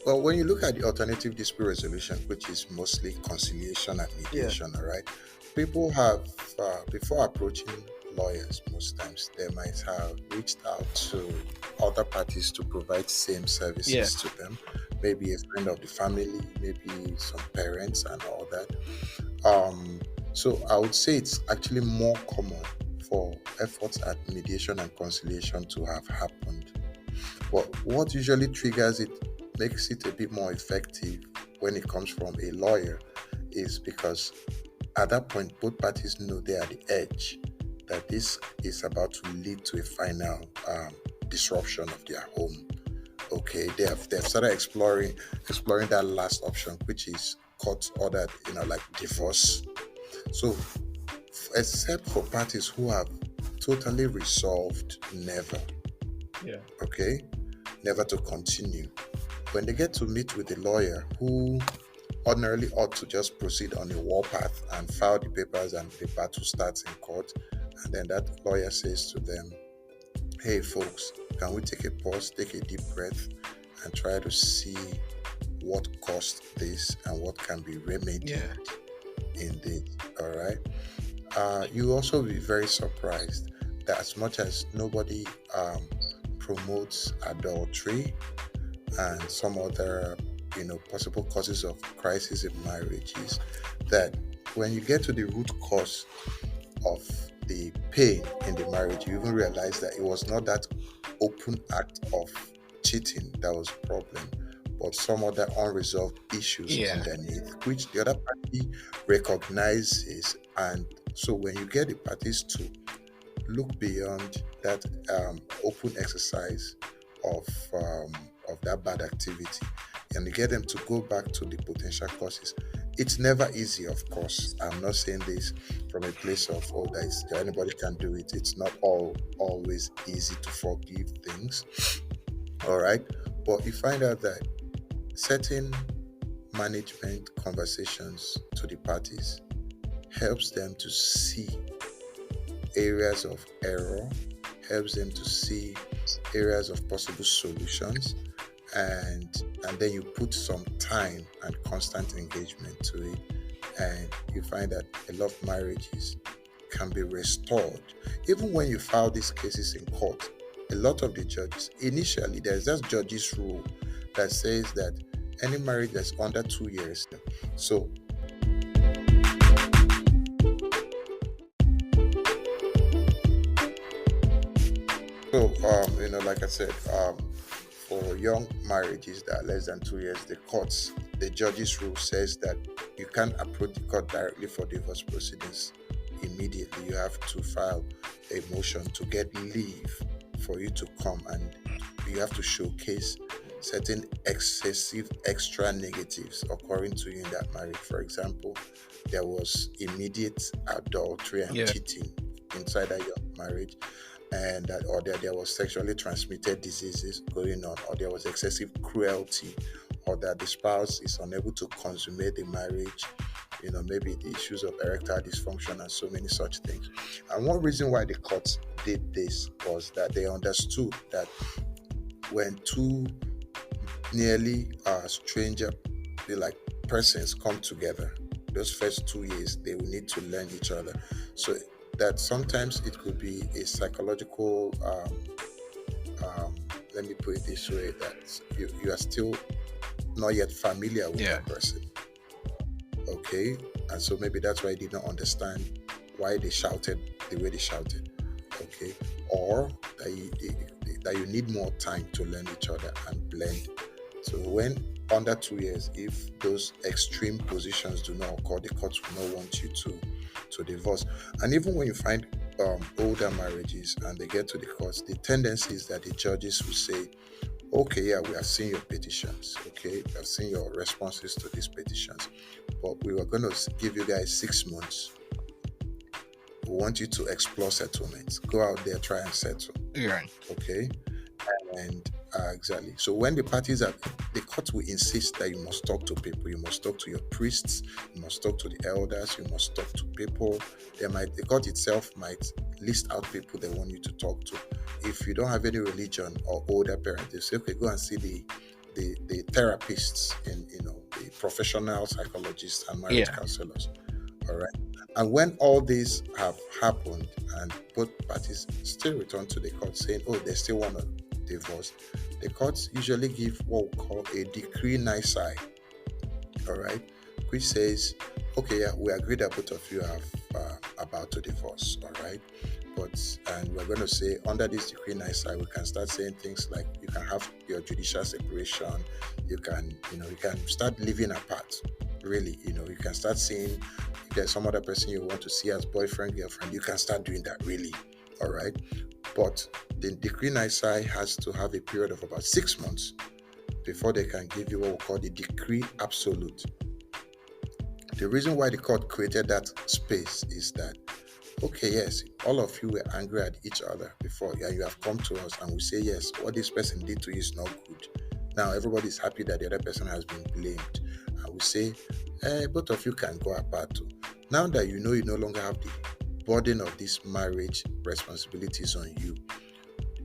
well, when you look at the alternative dispute resolution, which is mostly conciliation and Yeah, mediation, all right, people have, before approaching lawyers, most times they might have reached out to other parties to provide same yeah, services to them, maybe a friend of the family, maybe some parents, and all that. Um, so I would say it's actually more common for efforts at mediation and conciliation to have happened. But what usually triggers it, makes it a bit more effective when it comes from a lawyer, is because at that point, both parties know they are the edge, that this is about to lead to a final disruption of their home. Okay, they've started exploring that last option, which is court ordered, like divorce. So, except for parties who have totally resolved never, yeah, okay, never to continue, when they get to meet with a lawyer who ordinarily ought to just proceed on a warpath and file the papers and the battle starts in court, and then that lawyer says to them, hey folks, can we take a pause, take a deep breath, and try to see what caused this and what can be remedied yeah, in this? All right. You also be very surprised that as much as nobody promotes adultery and some other possible causes of crisis in marriages, that when you get to the root cause of the pain in the marriage, you even realize that it was not that open act of cheating that was a problem, but some other unresolved issues yeah, underneath, which the other party recognizes. And so when you get the parties to look beyond that open exercise of um, of that bad activity, and you get them to go back to the potential causes. It's never easy, of course. I'm not saying this from a place of that anybody can do it. It's not always easy to forgive things. All right, but you find out that certain management conversations to the parties helps them to see areas of error, helps them to see areas of possible solutions, and then you put some time and constant engagement to it, and you find that a lot of marriages can be restored. Even when you file these cases in court, a lot of the judges, initially there's just judges rule that says that any marriage that's under 2 years, so like I said, for young marriages that are less than 2 years, the judge's rule says that you can't approach the court directly for divorce proceedings immediately. You have to file a motion to get leave for you to come, and you have to showcase certain excessive extra negatives occurring to you in that marriage. For example, there was immediate adultery and yeah, cheating inside that young marriage, and that, or that there was sexually transmitted diseases going on, or there was excessive cruelty, or that the spouse is unable to consummate the marriage, maybe the issues of erectile dysfunction and so many such things. And one reason why the courts did this was that they understood that when two nearly stranger like persons come together, those first 2 years they will need to learn each other. So that sometimes it could be a psychological um, let me put it this way, that you are still not yet familiar with yeah, that person. Okay, and so maybe that's why I did not understand why they shouted the way they shouted. Okay, or that you need more time to learn each other and blend. So when under 2 years, if those extreme positions do not occur, the courts will not want you to divorce. And even when you find older marriages and they get to the courts, the tendency is that the judges will say, okay, yeah, we have seen your petitions. Okay, we have seen your responses to these petitions, but we were going to give you guys 6 months. We want you to explore settlements. Go out there, try and settle. right. Okay. And exactly. So when the parties are, the court will insist that you must talk to people. You must talk to your priests. You must talk to the elders. You must talk to people. The court itself might list out people they want you to talk to. If you don't have any religion or older parents, they say, okay, go and see the therapists and the professional psychologists and marriage Yeah. counselors. All right. And when all these have happened and both parties still return to the court saying, oh, they still want to divorce, the courts usually give what we call a decree nisi, all right, which says, okay, yeah, we agree that both of you are about to divorce, all right, and we're going to say under this decree nisi, we can start saying things like you can have your judicial separation, you can start living apart. Really, you can start seeing if there's some other person you want to see as boyfriend, girlfriend, you can start doing that, really. All right. But the decree nisi has to have a period of about 6 months before they can give you what we call the decree absolute. The reason why the court created that space is that, okay, yes, all of you were angry at each other before, and you have come to us and we say, yes, what this person did to you is not good. Now everybody's happy that the other person has been blamed. And we say, both of you can go apart too. Now that you no longer have the burden of this marriage responsibilities on you,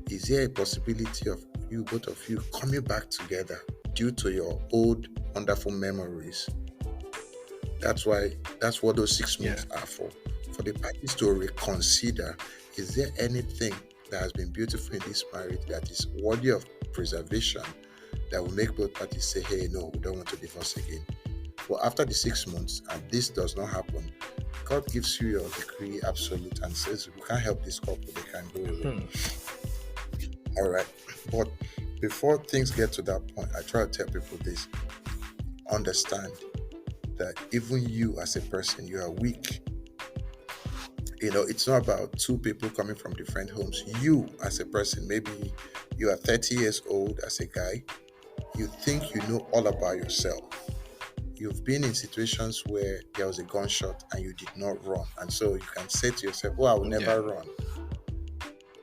is there a possibility of both of you coming back together due to your old wonderful memories? That's what those 6 months are for the parties to reconsider. Is there anything that has been beautiful in this marriage that is worthy of preservation that will make both parties say, hey, no, we don't want to divorce again? Well, after the 6 months and this does not happen, God gives you your decree absolute and says, we can't help this couple, they can go away. All right. But before things get to that point, I try to tell people this. Understand that even you as a person, you are weak. It's not about two people coming from different homes. You as a person, maybe you are 30 years old as a guy, you think you know all about yourself. You've been in situations where there was a gunshot and you did not run. And so you can say to yourself, I will never run.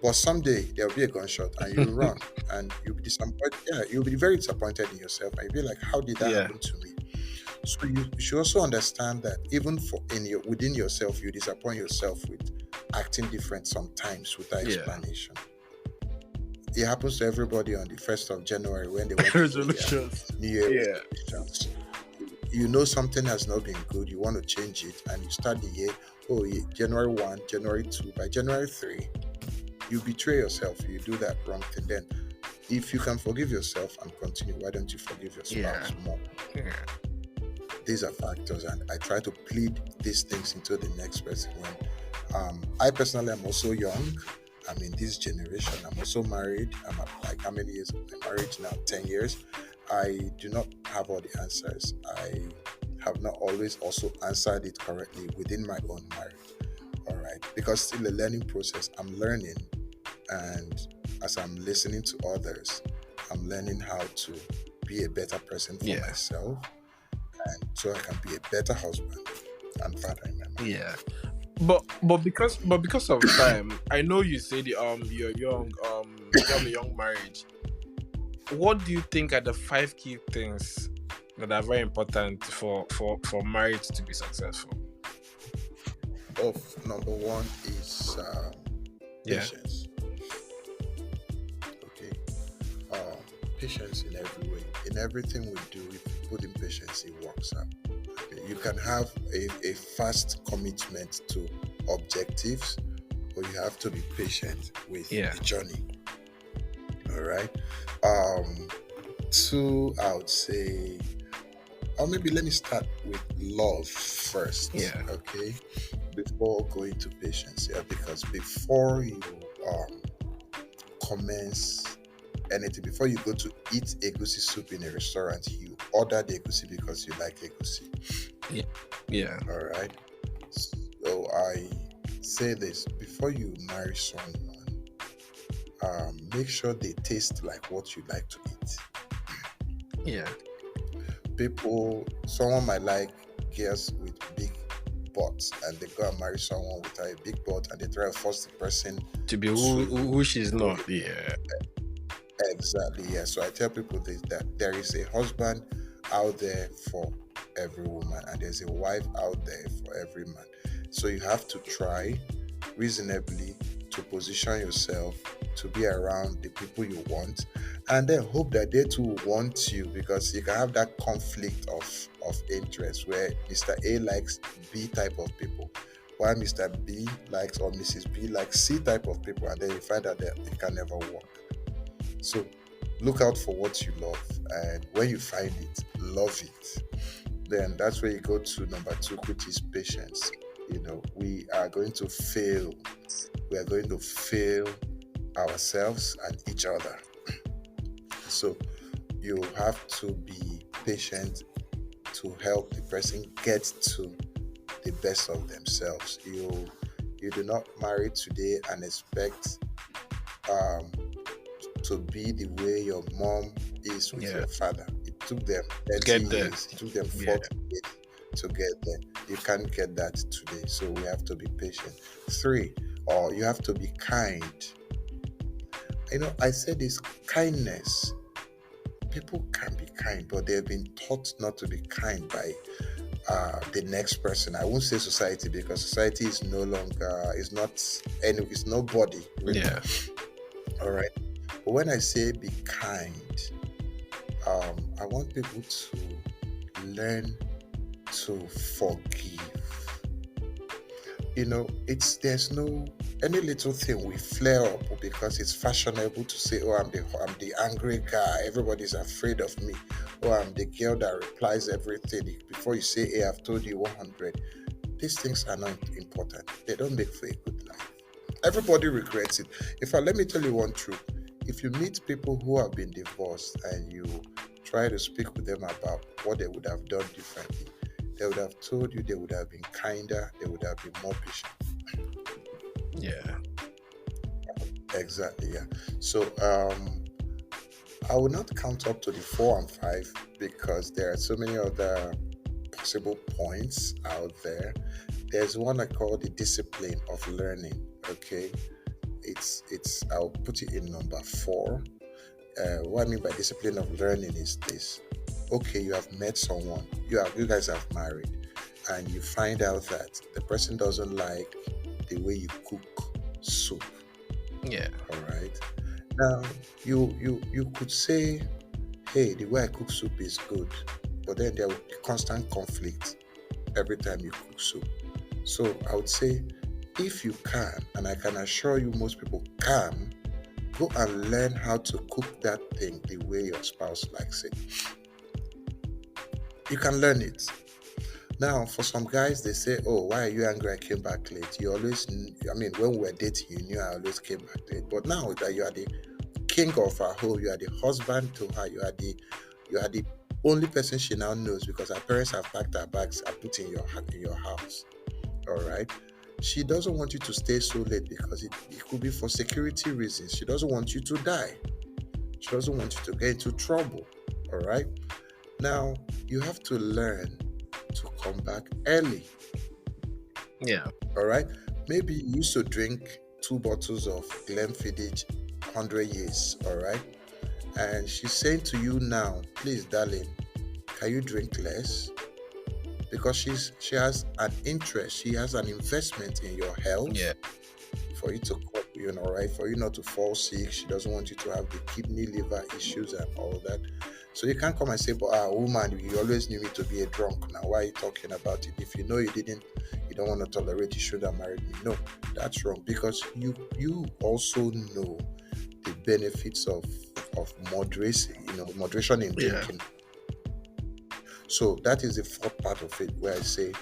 But someday there'll be a gunshot and you run and you'll be disappointed. Yeah, you'll be very disappointed in yourself and you'll be like, how did that happen to me? So you should also understand that even within yourself, you disappoint yourself with acting different sometimes without explanation. It happens to everybody on the 1st of January when they want to resolutions. New Year resolutions. Something has not been good, you want to change it, and you start the year, January 1, January 2, by January 3, you betray yourself, you do that wrong thing. Then, if you can forgive yourself and continue, why don't you forgive your spouse more? These are factors, and I try to plead these things into the next person. When I personally am also young, I'm in this generation, I'm also married, I'm at how many years of my marriage now? 10 years. I do not have all the answers. I have not always also answered it correctly within my own marriage. All right, because still a learning process. I'm learning, and as I'm listening to others, I'm learning how to be a better person for myself, and so I can be a better husband and father in my marriage. Yeah. But because of time, I know you said you're young, you have a young marriage. What do you think are the 5 key things that are very important for marriage to be successful? Number 1 is patience. Okay. Patience in every way. In everything we do, if we put in patience, it works out. Okay. You can have a fast commitment to objectives, but you have to be patient with the journey. All right. 2, I would say, or maybe let me start with love first. Okay. Before going to patience, because before you commence anything, before you go to eat egusi soup in a restaurant, you order the egusi because you like egusi. All right. So I say this: before you marry someone, make sure they taste like what you like to eat. Someone might like girls with big butts, and they go and marry someone with a big butt, and they try to force the person to be who she's not. Exactly, yeah. So I tell people this, that there is a husband out there for every woman, and there's a wife out there for every man. So you have to try reasonably to position yourself to be around the people you want, and then hope that they too want you, because you can have that conflict of interest where Mr. A likes B type of people, while Mr. B likes, or Mrs. B likes C type of people, and then you find out that it can never work. So look out for what you love, and when you find it, love it. Then that's where you go to number two, which is patience. We are going to fail. We are going to fail ourselves and each other. So you have to be patient to help the person get to the best of themselves. You do not marry today and expect um, to be the way your mom is with Yeah. your father. It took them 30 Get there. years, it took them Yeah. 40 years to get there. You can't get that today. So we have to be patient. Three, or you have to be kind. I said this kindness. People can be kind, but they've been taught not to be kind by the next person. I won't say society, because society is no longer, it's nobody really. Yeah. All right. But when I say be kind, I want people to learn to forgive. There's no any little thing we flare up because it's fashionable to say, "Oh, I'm the angry guy. Everybody's afraid of me." "Oh, I'm the girl that replies everything." Before you say, "Hey, I've told you 100." These things are not important. They don't make for a good life. Everybody regrets it. In fact, let me tell you one truth. If you meet people who have been divorced and you try to speak with them about what they would have done differently, they would have told you they would have been kinder, they would have been more patient. Yeah. Exactly, yeah. So I will not count up to the 4 and 5 because there are so many other possible points out there. There's one I call the discipline of learning. Okay, it's I'll put it in number 4. What I mean by discipline of learning is this. Okay, you have met someone, you guys have married, and you find out that the person doesn't like the way you cook soup. Yeah. All right. Now you could say, hey, the way I cook soup is good, but then there will be constant conflict every time you cook soup. So I would say, if you can, and I can assure you most people can, go and learn how to cook that thing the way your spouse likes it. You can learn it. Now, for some guys, they say, "Oh, why are you angry? I came back late." You always, when we were dating, you knew I always came back late. But now that you are the king of our home, you are the husband to her, you are the only person she now knows, because her parents have packed her bags and put in your house. All right. She doesn't want you to stay so late because it could be for security reasons. She doesn't want you to die. She doesn't want you to get into trouble. All right. Now, you have to learn to come back early. Yeah. All right. Maybe you used to drink 2 bottles of Glenfiddich 100 years. All right. And she's saying to you now, "Please, darling, can you drink less?" Because she has an interest, she has an investment in your health, Yeah. for you to cope, right? For you not to fall sick. She doesn't want you to have the kidney, liver issues and all that. So you can't come and say, "But woman, you always knew me to be a drunk. Now why are you talking about it? If you know you don't want to tolerate, you should have married me." No, that's wrong, because you also know the benefits of moderation, moderation in Yeah. drinking. So that is the fourth part of it, where I say,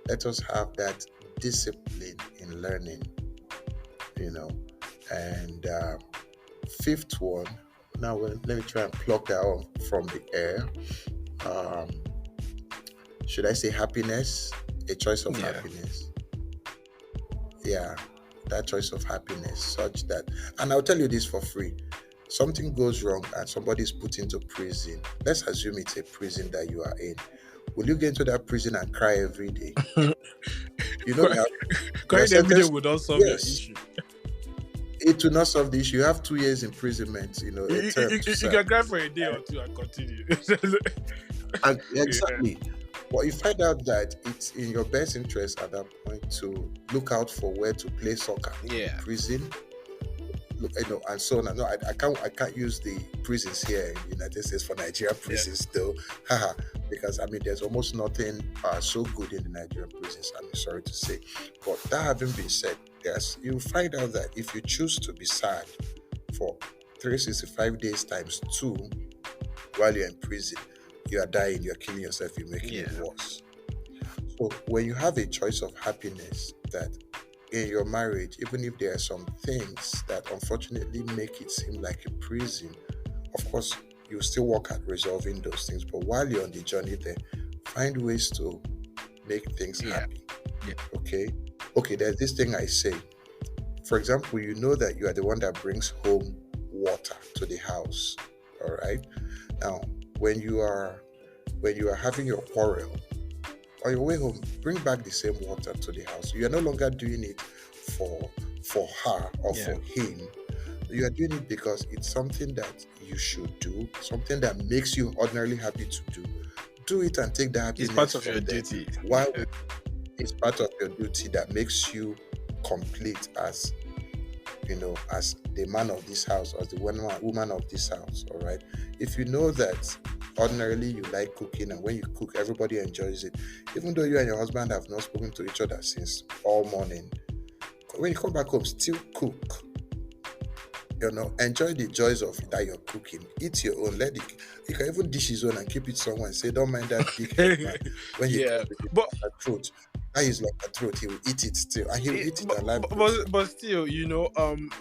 let us have that discipline in learning, And fifth one, now let me try and pluck that one from the air. Um, should I say happiness? A choice of Yeah. happiness. Yeah, that choice of happiness, such that, and I'll tell you this for free. Something goes wrong and somebody's put into prison. Let's assume it's a prison that you are in. Will you get into that prison and cry every day? You know Cry- that you're Crying every day sentenced. would not solve your Yes, issue. it will not solve the issue. You have 2 years imprisonment, a term to You serve. can cry for a day or two and continue. And Yeah. exactly. But you find out that it's in your best interest at that point to look out for where to play soccer in Yeah. prison, and so on. No, I can't use the prisons here in the United States for Nigerian prisons though, haha, because there's almost nothing so good in the Nigerian prisons. I'm sorry to say, but that having been said, you find out that if you choose to be sad for 365 days times 2 while you're in prison, you are dying, you're killing yourself, you're making it worse. So when you have a choice of happiness, that in your marriage, even if there are some things that unfortunately make it seem like a prison, of course, you still work at resolving those things. But while you're on the journey there, find ways to make things happy. Yeah. Okay, there's this thing I say. For example, you know that you are the one that brings home water to the house. All right. Now, when you are having your quarrel, on your way home, bring back the same water to the house. You are no longer doing it for her or for him. You are doing it because it's something that you should do, something that makes you ordinarily happy to do. Do it and take the happiness. It's part of from your them. duty. Why? It's part of your duty that makes you complete as as the man of this house, or the woman of this house. All right. If you know that ordinarily you like cooking, and when you cook, everybody enjoys it, even though you and your husband have not spoken to each other since all morning, when you come back home, still cook. Enjoy the joys of that you're cooking. Eat your own. You can even dish his own and keep it somewhere and say, don't mind that big head man. When he comes with it, but like a throat, that is like a throat. He will eat it still, and he will eat it but, alive. but still,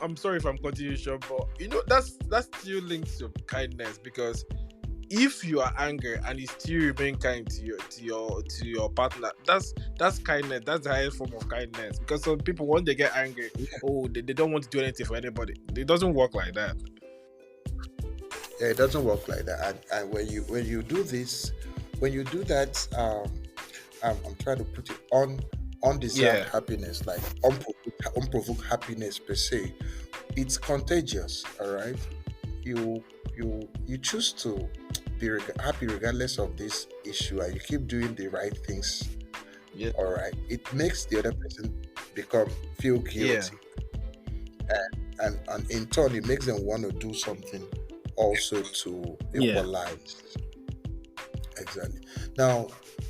I'm sorry if I'm cutting you short, but that's still linked to kindness, because if you are angry and you still remain kind to your partner, that's kindness. That's the highest form of kindness. Because some people, when they get angry, they don't want to do anything for anybody. It doesn't work like that. Yeah, it doesn't work like that. And when you do this, when you do that, I'm trying to put it on undeserved happiness, like unprovoked happiness per se. It's contagious. All right, you choose to be happy regardless of this issue, and you keep doing the right things. Yeah. All right, it makes the other person feel guilty, and in turn, it makes them want to do something also to equalize. Exactly. Now,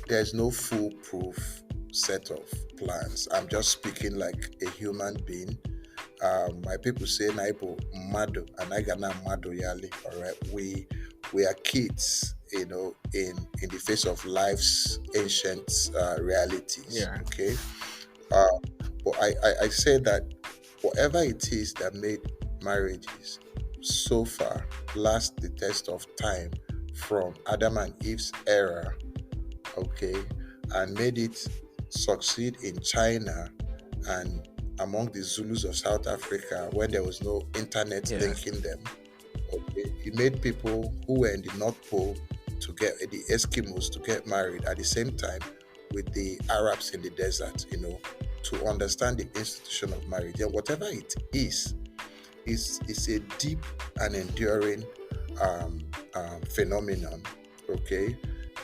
there's no foolproof set of plans. I'm just speaking like a human being. My people say naibo mado and I gana mado yali. All right, we are kids, in the face of life's ancient realities. Yeah. Okay, but I say that whatever it is that made marriages so far last the test of time from Adam and Eve's era, okay, and made it succeed in China and among the Zulus of South Africa when there was no internet linking them. Okay, it made people who were in the North Pole the Eskimos to get married at the same time with the Arabs in the desert, to understand the institution of marriage. And whatever it is a deep and enduring phenomenon, okay,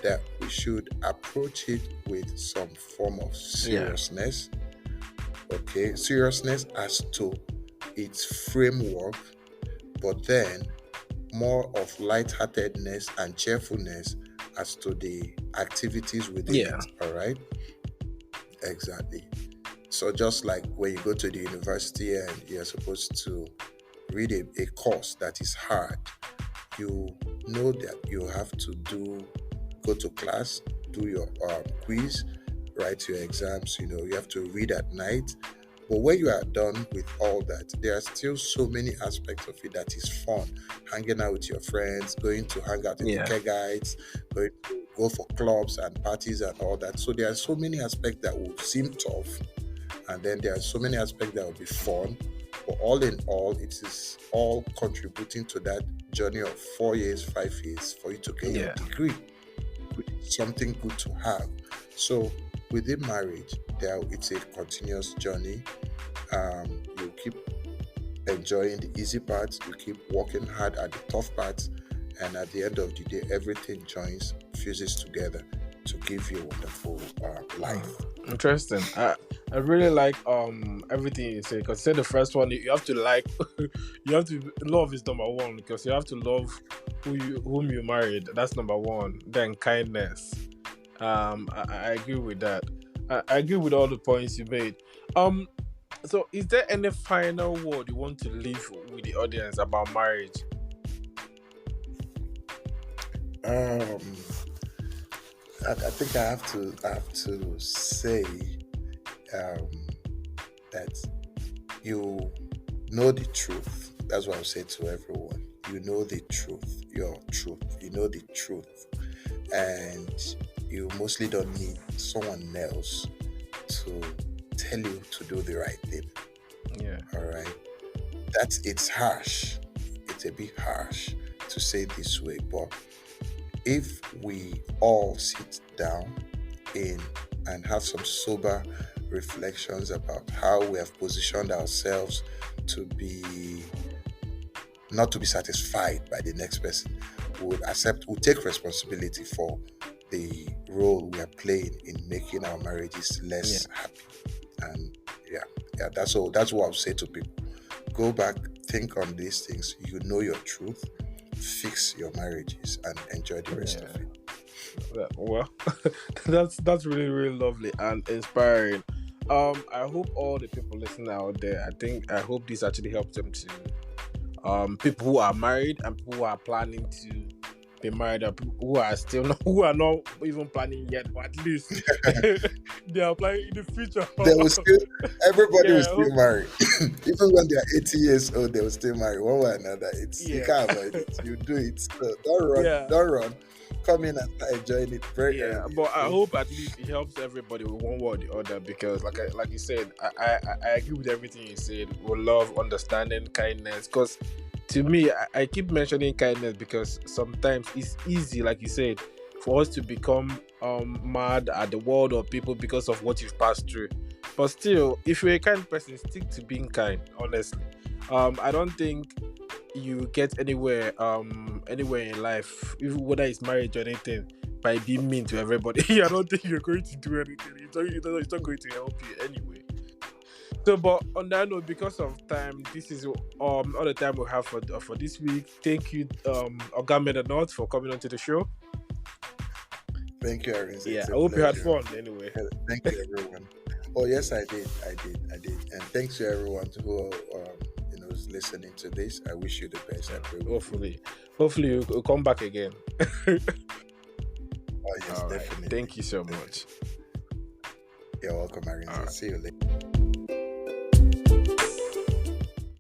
that we should approach it with some form of seriousness. Okay, seriousness as to its framework, but then more of lightheartedness and cheerfulness as to the activities within it. All right, exactly. So just like when you go to the university and you're supposed to read a course that is hard, you know that you have to go to class, do your quiz, write your exams. You have to read at night. But when you are done with all that, there are still so many aspects of it that is fun. Hanging out with your friends, going to hang out in the care guides, going to go for clubs and parties and all that. So there are so many aspects that will seem tough, and then there are so many aspects that will be fun. But all in all, it is all contributing to that journey of 4 years, 5 years for you to get your degree, which is something good to have. So within marriage, it's a continuous journey. You keep enjoying the easy parts, you keep working hard at the tough parts, and at the end of the day, everything fuses together to give you a wonderful life. Interesting. I really like everything you say, because you said the first one you have to like you have to love is number one, because you have to love whom you married. That's number one. Then kindness. I agree with that. I agree with all the points you made. So is there any final word you want to leave with the audience about marriage? Um, I think I have to say that you know the truth. That's what I'll say to everyone. You know the truth, your truth. You know the truth, and you mostly don't need someone else to tell you to do the right thing. Yeah. All right. It's harsh. It's a bit harsh to say it this way, but if we all sit down and have some sober reflections about how we have positioned ourselves to be not to be satisfied by the next person, we'll take responsibility for the role we are playing in making our marriages less happy. And that's all. That's what I'll say to people. Go back, think on these things. You know your truth. Fix your marriages and enjoy the rest of it. Well, that's really, really lovely and inspiring. I hope all the people listening out there, I hope this actually helps them to people who are married and people who are planning to be married, and people who are not even planning yet, but at least they are planning in the future. Everybody will still marry. Even when they are 80 years old, they will still marry one way or another. You can't avoid it. You do it. So don't run. Come in and start enjoying it very early. But I hope at least it helps everybody with one way or the other, because like you said, I agree with everything you said. We love, understanding, kindness, because to me, I keep mentioning kindness because sometimes it's easy, like you said, for us to become mad at the world or people because of what you've passed through. But still, if you're a kind person, stick to being kind, honestly. I don't think you get anywhere in life, whether it's marriage or anything, by being mean to everybody. I don't think you're going to do anything. It's not going to help you anyway. So, but on that note, because of time, this is all the time we have for this week. Thank you, Oga Menanot, for coming onto the show. Thank you, Arinze. I hope you had fun anyway. Thank you, everyone. Oh yes, I did, and thanks to everyone who is listening to this. I wish you the best. Hopefully you'll come back again. Oh yes, definitely. Thank you so much. You're welcome, Arinze. See you later.